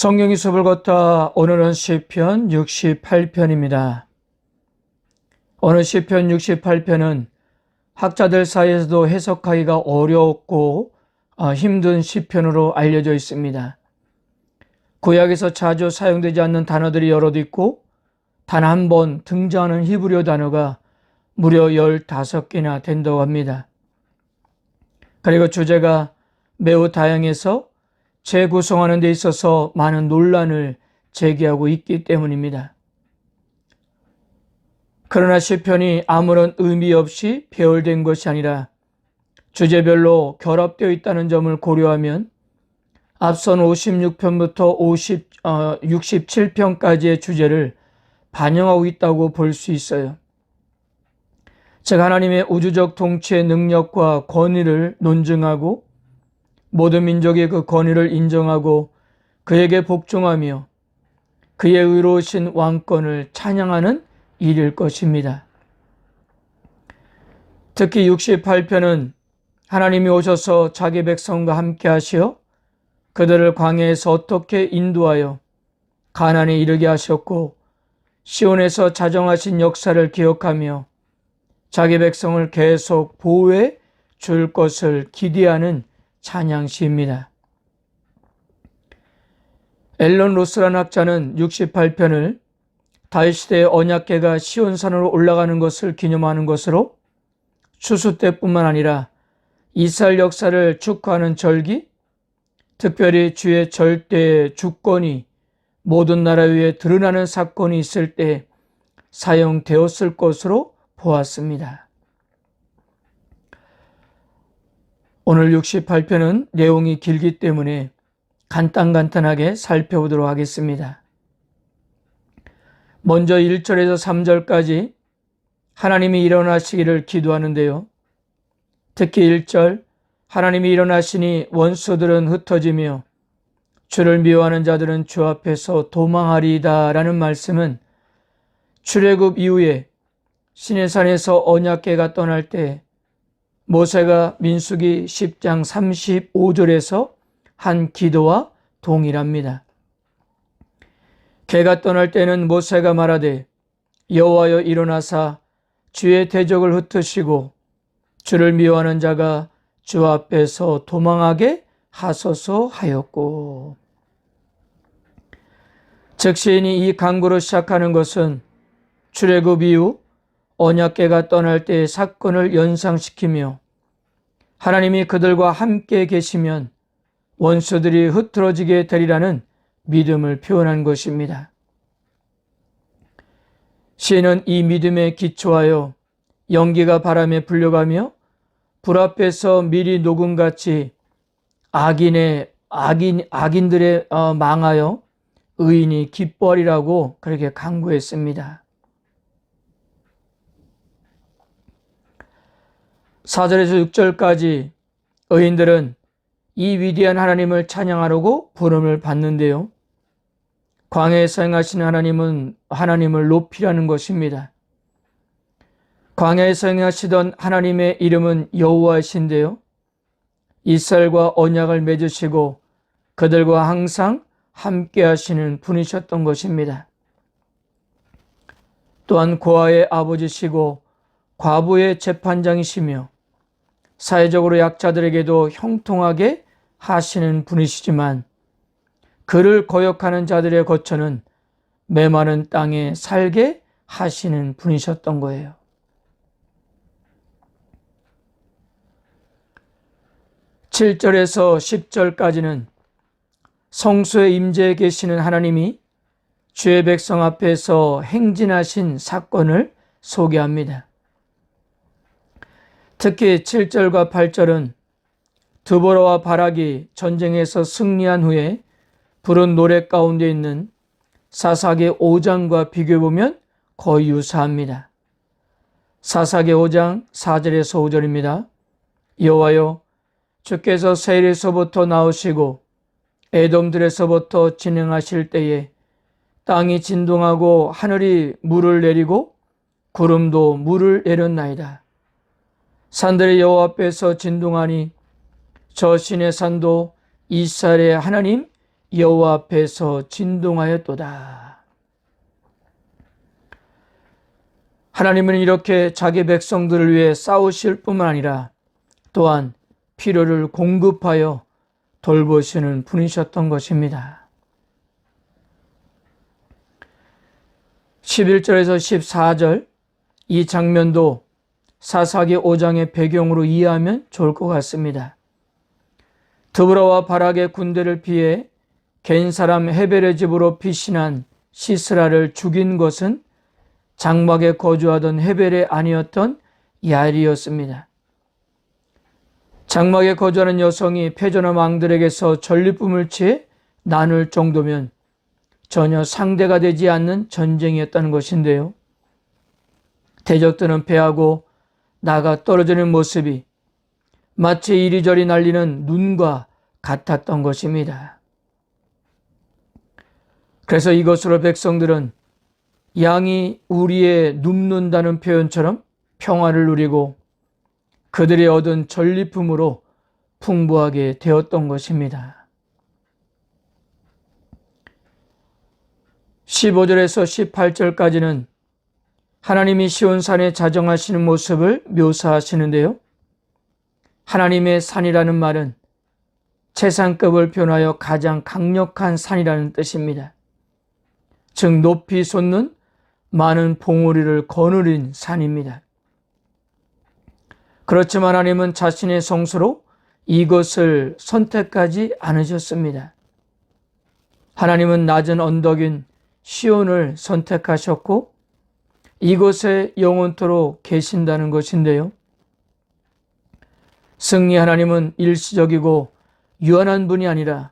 성경의 숲을 걷다 오늘은 시편 68편입니다. 오늘 시편 68편은 학자들 사이에서도 해석하기가 어렵고 힘든 시편으로 알려져 있습니다. 구약에서 자주 사용되지 않는 단어들이 여럿 있고 단 한 번 등장하는 히브리어 단어가 무려 15개나 된다고 합니다. 그리고 주제가 매우 다양해서 재구성하는 데 있어서 많은 논란을 제기하고 있기 때문입니다. 그러나 시편이 아무런 의미 없이 배열된 것이 아니라 주제별로 결합되어 있다는 점을 고려하면 앞선 56편부터 67편까지의 주제를 반영하고 있다고 볼 수 있어요. 즉 하나님의 우주적 통치의 능력과 권위를 논증하고 모든 민족이 그 권위를 인정하고 그에게 복종하며 그의 의로우신 왕권을 찬양하는 일일 것입니다. 특히 68편은 하나님이 오셔서 자기 백성과 함께 하시어 그들을 광야에서 어떻게 인도하여 가나안에 이르게 하셨고 시온에서 자정하신 역사를 기억하며 자기 백성을 계속 보호해 줄 것을 기대하는 찬양시입니다. 앨런 로스라는 학자는 68편을 다윗 시대의 언약궤가 시온산으로 올라가는 것을 기념하는 것으로 추수 때뿐만 아니라 이스라엘 역사를 축하하는 절기, 특별히 주의 절대의 주권이 모든 나라 위에 드러나는 사건이 있을 때 사용되었을 것으로 보았습니다. 오늘 68편은 내용이 길기 때문에 간단하게 살펴보도록 하겠습니다. 먼저 1절에서 3절까지 하나님이 일어나시기를 기도하는데요. 특히 1절 하나님이 일어나시니 원수들은 흩어지며 주를 미워하는 자들은 주 앞에서 도망하리이다 라는 말씀은 출애굽 이후에 시내산에서 언약궤가 떠날 때 모세가 민수기 10장 35절에서 한 기도와 동일합니다. 궤가 떠날 때는 모세가 말하되 여호와여 일어나사 주의 대적을 흩으시고 주를 미워하는 자가 주 앞에서 도망하게 하소서 하였고, 즉 시인이 이 간구로 시작하는 것은 출애굽 이후 언약궤가 떠날 때의 사건을 연상시키며 하나님이 그들과 함께 계시면 원수들이 흐트러지게 되리라는 믿음을 표현한 것입니다. 시인은 이 믿음에 기초하여 연기가 바람에 불려가며 불 앞에서 미리 녹음같이 악인들의 망하여 의인이 기뻐하리라고 그렇게 간구했습니다. 4절에서 6절까지 의인들은 이 위대한 하나님을 찬양하려고 부름을 받는데요. 광야에서 행하시는 하나님을 높이라는 것입니다. 광야에서 행하시던 하나님의 이름은 여호와이신데요. 이스라엘과 언약을 맺으시고 그들과 항상 함께 하시는 분이셨던 것입니다. 또한 고아의 아버지시고 과부의 재판장이시며 사회적으로 약자들에게도 형통하게 하시는 분이시지만 그를 거역하는 자들의 거처는 메마른 땅에 살게 하시는 분이셨던 거예요. 7절에서 10절까지는 성소의 임재에 계시는 하나님이 주의 백성 앞에서 행진하신 사건을 소개합니다. 특히 7절과 8절은 드보라와 바락이 전쟁에서 승리한 후에 부른 노래 가운데 있는 사사기 5장과 비교해보면 거의 유사합니다. 사사기 5장 4절에서 5절입니다. 여호와여 주께서 세일에서부터 나오시고 에돔들에서부터 진행하실 때에 땅이 진동하고 하늘이 물을 내리고 구름도 물을 내렸나이다. 산들이 여호와 앞에서 진동하니 저 신의 산도 이스라엘의 하나님 여호와 앞에서 진동하였도다. 하나님은 이렇게 자기 백성들을 위해 싸우실 뿐만 아니라 또한 필요를 공급하여 돌보시는 분이셨던 것입니다. 11절에서 14절 이 장면도 사사기 5장의 배경으로 이해하면 좋을 것 같습니다. 드보라와 바락의 군대를 피해 겐 사람 헤벨의 집으로 피신한 시스라를 죽인 것은 장막에 거주하던 헤벨이 아니었던 야엘이었습니다. 장막에 거주하는 여성이 패전한 왕들에게서 전리품을 취해 나눌 정도면 전혀 상대가 되지 않는 전쟁이었다는 것인데요. 대적들은 패하고 나가 떨어지는 모습이 마치 이리저리 날리는 눈과 같았던 것입니다. 그래서 이것으로 백성들은 양이 우리에 눕는다는 표현처럼 평화를 누리고 그들이 얻은 전리품으로 풍부하게 되었던 것입니다. 15절에서 18절까지는 하나님이 시온산에 자정하시는 모습을 묘사하시는데요. 하나님의 산이라는 말은 최상급을 표현하여 가장 강력한 산이라는 뜻입니다. 즉 높이 솟는 많은 봉우리를 거느린 산입니다. 그렇지만 하나님은 자신의 성소로 이것을 선택하지 않으셨습니다. 하나님은 낮은 언덕인 시온을 선택하셨고 이곳에 영원토록 계신다는 것인데요. 승리 하나님은 일시적이고 유한한 분이 아니라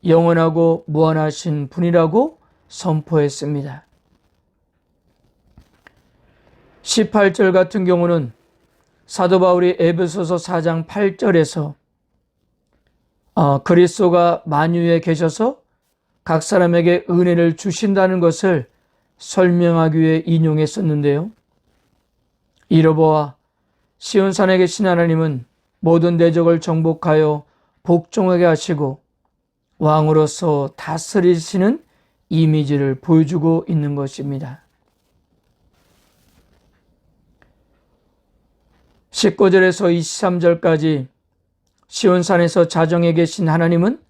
영원하고 무한하신 분이라고 선포했습니다. 18절 같은 경우는 사도 바울이 에베소서 4장 8절에서 그리스도가 만유에 계셔서 각 사람에게 은혜를 주신다는 것을 설명하기 위해 인용했었는데요. 이로보아 시온산에 계신 하나님은 모든 대적을 정복하여 복종하게 하시고 왕으로서 다스리시는 이미지를 보여주고 있는 것입니다. 19절에서 23절까지 시온산에서 자정에 계신 하나님은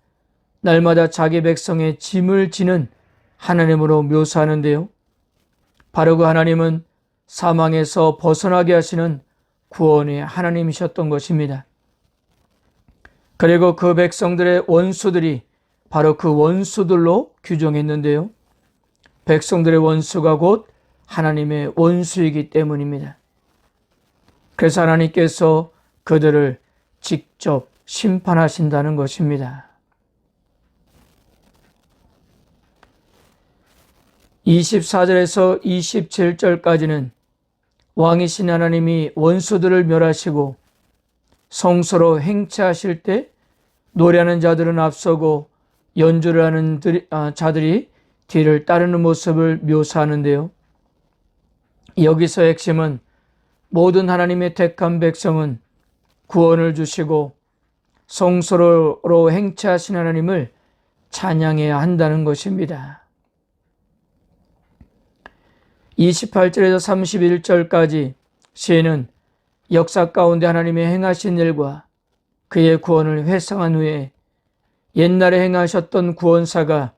날마다 자기 백성의 짐을 지는 하나님으로 묘사하는데요. 바로 그 하나님은 사망에서 벗어나게 하시는 구원의 하나님이셨던 것입니다. 그리고 그 백성들의 원수들이 바로 그 원수들로 규정했는데요. 백성들의 원수가 곧 하나님의 원수이기 때문입니다. 그래서 하나님께서 그들을 직접 심판하신다는 것입니다. 24절에서 27절까지는 왕이신 하나님이 원수들을 멸하시고 성소로 행차하실 때 노래하는 자들은 앞서고 연주를 하는 자들이 뒤를 따르는 모습을 묘사하는데요. 여기서 핵심은 모든 하나님의 택한 백성은 구원을 주시고 성소로 행차하신 하나님을 찬양해야 한다는 것입니다. 28절에서 31절까지 시인은 역사 가운데 하나님의 행하신 일과 그의 구원을 회상한 후에 옛날에 행하셨던 구원사가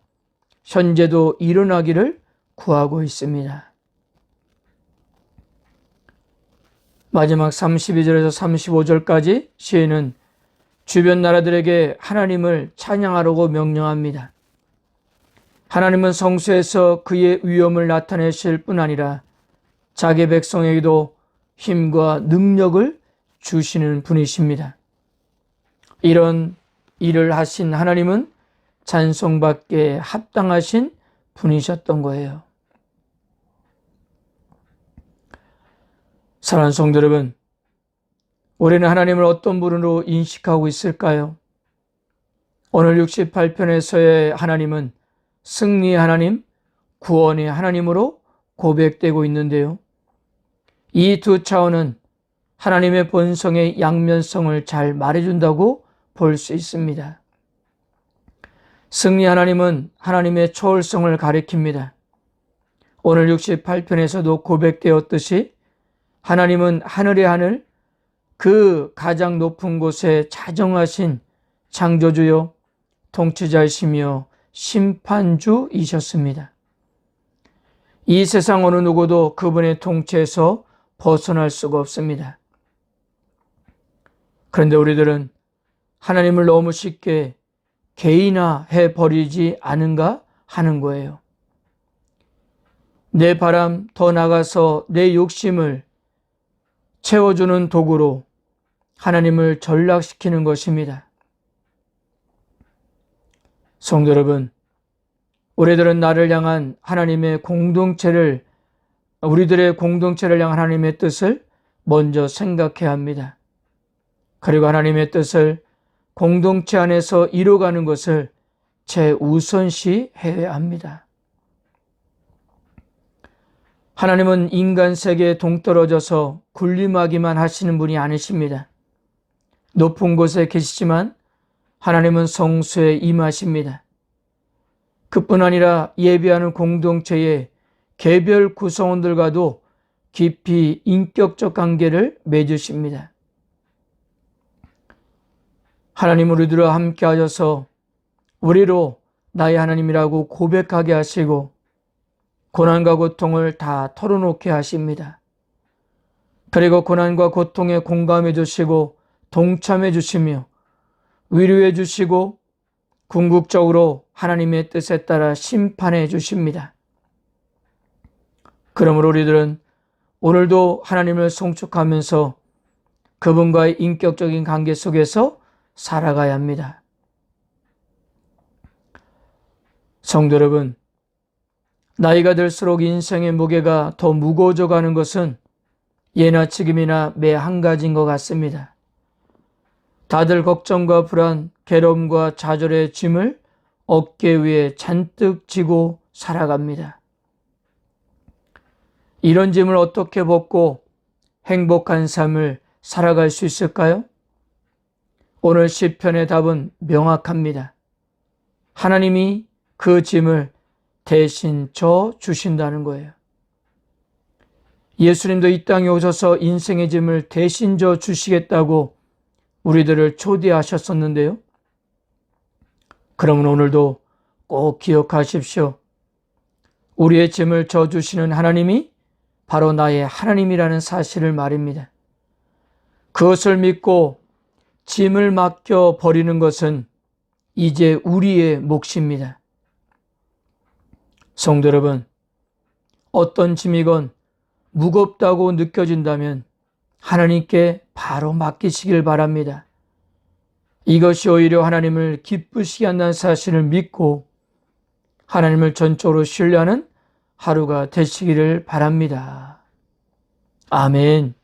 현재도 일어나기를 구하고 있습니다. 마지막 32절에서 35절까지 시인은 주변 나라들에게 하나님을 찬양하라고 명령합니다. 하나님은 성소에서 그의 위엄을 나타내실 뿐 아니라 자기 백성에게도 힘과 능력을 주시는 분이십니다. 이런 일을 하신 하나님은 찬송받기에 합당하신 분이셨던 거예요. 사랑하는 성도 여러분, 우리는 하나님을 어떤 분으로 인식하고 있을까요? 오늘 68편에서의 하나님은 승리의 하나님, 구원의 하나님으로 고백되고 있는데요. 이 두 차원은 하나님의 본성의 양면성을 잘 말해준다고 볼 수 있습니다. 승리 하나님은 하나님의 초월성을 가리킵니다. 오늘 68편에서도 고백되었듯이 하나님은 하늘의 하늘, 그 가장 높은 곳에 자정하신 창조주요 통치자이시며 심판주이셨습니다. 이 세상 어느 누구도 그분의 통치에서 벗어날 수가 없습니다. 그런데 우리들은 하나님을 너무 쉽게 개인화해 버리지 않은가 하는 거예요. 내 바람, 더 나가서 내 욕심을 채워주는 도구로 하나님을 전락시키는 것입니다. 성도 여러분, 우리들은 나를 향한 하나님의 공동체를, 우리들의 공동체를 향한 하나님의 뜻을 먼저 생각해야 합니다. 그리고 하나님의 뜻을 공동체 안에서 이루어가는 것을 최우선시해야 합니다. 하나님은 인간 세계에 동떨어져서 군림하기만 하시는 분이 아니십니다. 높은 곳에 계시지만 하나님은 성소에 임하십니다. 그뿐 아니라 예배하는 공동체의 개별 구성원들과도 깊이 인격적 관계를 맺으십니다. 하나님 우리들과 함께 하셔서 우리로 나의 하나님이라고 고백하게 하시고 고난과 고통을 다 털어놓게 하십니다. 그리고 고난과 고통에 공감해 주시고 동참해 주시며 위로해 주시고 궁극적으로 하나님의 뜻에 따라 심판해 주십니다. 그러므로 우리들은 오늘도 하나님을 송축하면서 그분과의 인격적인 관계 속에서 살아가야 합니다. 성도 여러분, 나이가 들수록 인생의 무게가 더 무거워져 가는 것은 예나 지금이나 매 한 가지인 것 같습니다. 다들 걱정과 불안, 괴로움과 좌절의 짐을 어깨 위에 잔뜩 지고 살아갑니다. 이런 짐을 어떻게 벗고 행복한 삶을 살아갈 수 있을까요? 오늘 시편의 답은 명확합니다. 하나님이 그 짐을 대신 져 주신다는 거예요. 예수님도 이 땅에 오셔서 인생의 짐을 대신 져 주시겠다고 우리들을 초대하셨었는데요. 그러면 오늘도 꼭 기억하십시오. 우리의 짐을 져 주시는 하나님이 바로 나의 하나님이라는 사실을 말입니다. 그것을 믿고 짐을 맡겨 버리는 것은 이제 우리의 몫입니다. 성도 여러분, 어떤 짐이건 무겁다고 느껴진다면 하나님께 바로 맡기시길 바랍니다. 이것이 오히려 하나님을 기쁘시게 한다는 사실을 믿고 하나님을 전적으로 신뢰하는 하루가 되시기를 바랍니다. 아멘.